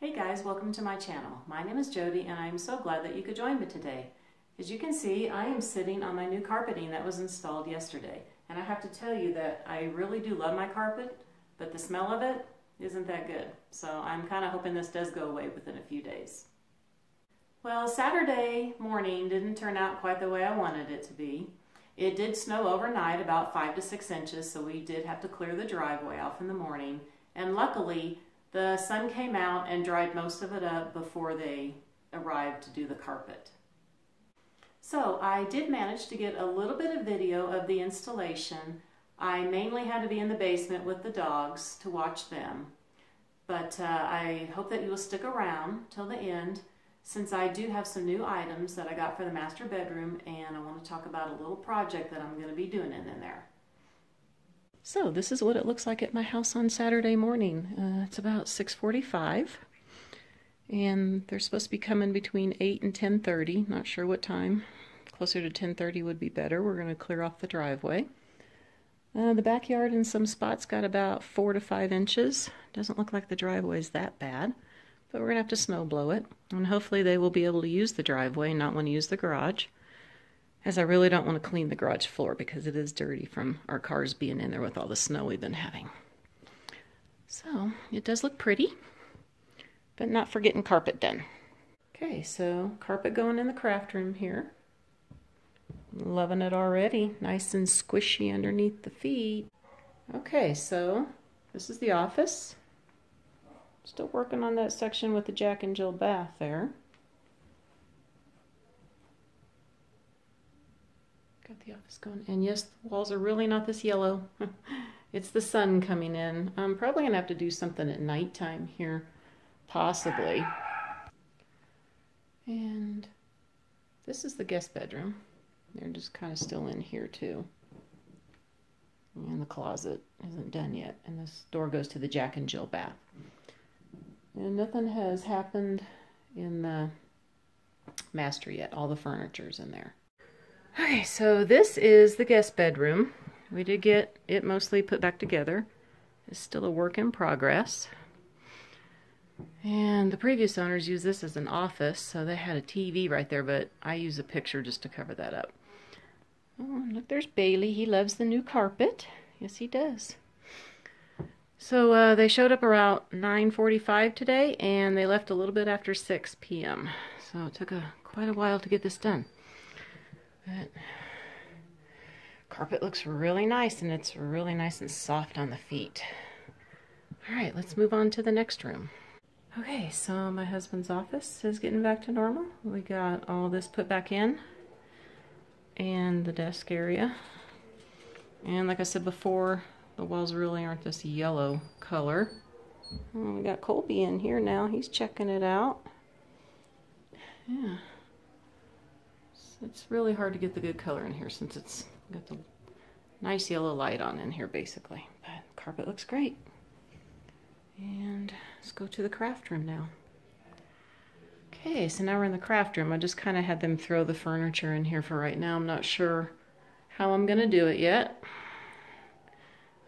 Hey guys, welcome to my channel. My name is Jody and I'm so glad that you could join me today. As you can see, I am sitting on my new carpeting that was installed yesterday. And I have to tell you that I really do love my carpet, but the smell of it isn't that good. So I'm kind of hoping this does go away within a few days. Well, Saturday morning didn't turn out quite the way I wanted it to be. It did snow overnight, about 5 to 6 inches, so we did have to clear the driveway off in the morning. And luckily, the sun came out and dried most of it up before they arrived to do the carpet. So I did manage to get a little bit of video of the installation. I mainly had to be in the basement with the dogs to watch them. But I hope that you will stick around till the end, since I do have some new items that I got for the master bedroom, and I want to talk about a little project that I'm going to be doing in there. So this is what it looks like at my house on Saturday morning. It's about 6:45, and they're supposed to be coming between 8 and 10:30. Not sure what time. Closer to 10:30 would be better. We're going to clear off the driveway. The backyard in some spots got about 4 to 5 inches. Doesn't look like the driveway is that bad, but we're going to have to snow blow it, and hopefully they will be able to use the driveway and not want to use the garage, as I really don't want to clean the garage floor because it is dirty from our cars being in there with all the snow we've been having. So it does look pretty, but not for getting carpet done. Okay, so carpet going in the craft room here. Loving it already. Nice and squishy underneath the feet. Okay, so this is the office. Still working on that section with the Jack and Jill bath there. Got the office going. And yes, the walls are really not this yellow. It's the sun coming in. I'm probably going to have to do something at nighttime here, possibly. And this is the guest bedroom. They're just kind of still in here too. And the closet isn't done yet. And this door goes to the Jack and Jill bath. And nothing has happened in the master yet. All the furniture's in there. Okay, so this is the guest bedroom. We did get it mostly put back together. It's still a work in progress. And the previous owners used this as an office, so they had a TV right there, but I use a picture just to cover that up. Oh, look, there's Bailey. He loves the new carpet. Yes, he does. So they showed up around 9:45 today, and they left a little bit after 6 p.m. So it took quite a while to get this done. But carpet looks really nice, and it's really nice and soft on the feet. All right, let's move on to the next room. Okay, so my husband's office is getting back to normal. We got all this put back in, and the desk area. And like I said before, the walls really aren't this yellow color. Oh, we got Colby in here now. He's checking it out. Yeah. It's really hard to get the good color in here since it's got the nice yellow light on in here basically. But the carpet looks great. And let's go to the craft room now. Okay, so now we're in the craft room. I just kind of had them throw the furniture in here for right now. I'm not sure how I'm going to do it yet.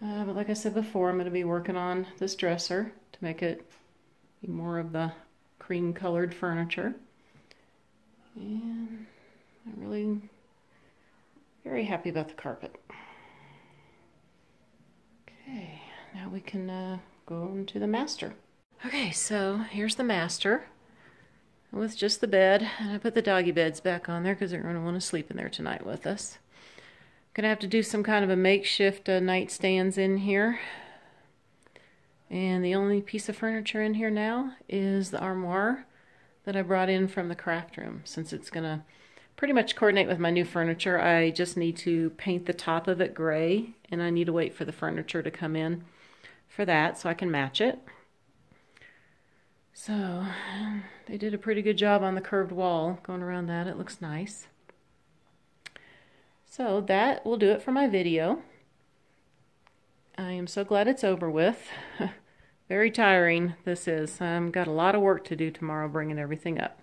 But like I said before, I'm going to be working on this dresser to make it be more of the cream colored furniture. And I'm really very happy about the carpet. Okay, now we can go into the master. Okay, so here's the master with just the bed, and I put the doggy beds back on there because they're going to want to sleep in there tonight with us. I'm going to have to do some kind of a makeshift nightstands in here. And the only piece of furniture in here now is the armoire that I brought in from the craft room. Since it's going to pretty much coordinate with my new furniture, I just need to paint the top of it gray, and I need to wait for the furniture to come in for that so I can match it. So they did a pretty good job on the curved wall going around that. It looks nice. So that will do it for my video. I am so glad it's over with. Very tiring this is. Got a lot of work to do tomorrow bringing everything up.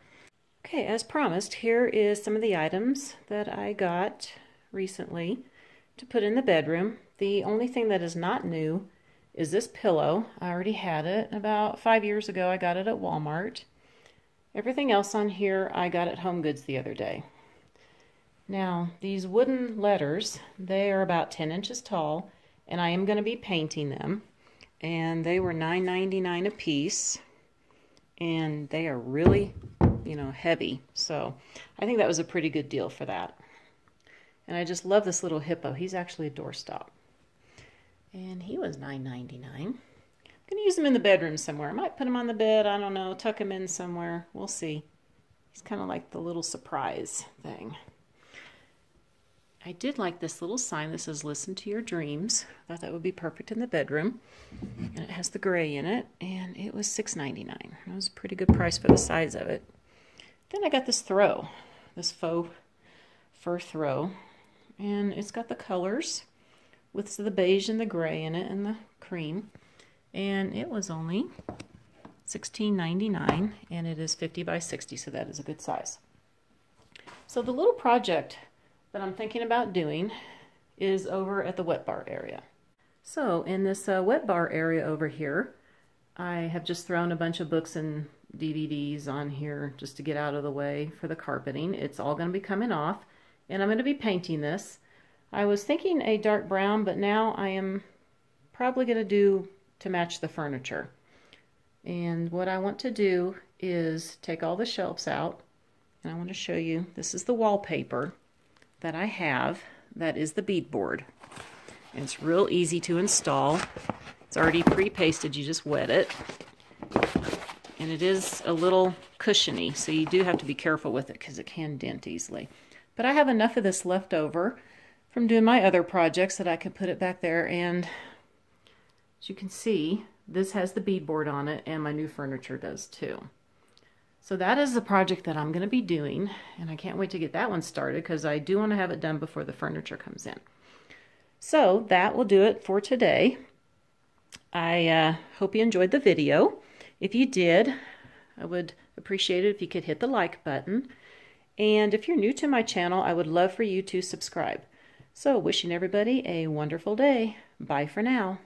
Okay, as promised, here is some of the items that I got recently to put in the bedroom. The only thing that is not new is this pillow. I already had it about 5 years ago. I got it at Walmart. Everything else on here I got at Home Goods the other day. Now, these wooden letters, they are about 10 inches tall, and I am going to be painting them. And they were $9.99 a piece, and they are really, heavy. So I think that was a pretty good deal for that. And I just love this little hippo. He's actually a doorstop. And he was $9.99. I'm going to use him in the bedroom somewhere. I might put him on the bed, I don't know, tuck him in somewhere. We'll see. He's kind of like the little surprise thing. I did like this little sign that says, "Listen to your dreams." I thought that would be perfect in the bedroom. And it has the gray in it, and it was $6.99. That was a pretty good price for the size of it. Then I got this throw, this faux fur throw, and it's got the colors with the beige and the gray in it and the cream. And it was only $16.99, and it is 50 by 60, so that is a good size. So the little project that I'm thinking about doing is over at the wet bar area. So in this wet bar area over here, I have just thrown a bunch of books and DVDs on here just to get out of the way for the carpeting. It's all going to be coming off, and I'm going to be painting this. I was thinking a dark brown, but now I am probably going to do to match the furniture. And what I want to do is take all the shelves out, and I want to show you, this is the wallpaper that I have. That is the beadboard. And it's real easy to install. It's already pre-pasted, you just wet it. And it is a little cushiony, so you do have to be careful with it because it can dent easily. But I have enough of this left over from doing my other projects that I can put it back there, and as you can see, this has the beadboard on it, and my new furniture does too. So that is the project that I'm going to be doing, and I can't wait to get that one started because I do want to have it done before the furniture comes in. So that will do it for today. I hope you enjoyed the video. If you did, I would appreciate it if you could hit the like button. And if you're new to my channel, I would love for you to subscribe. So wishing everybody a wonderful day. Bye for now.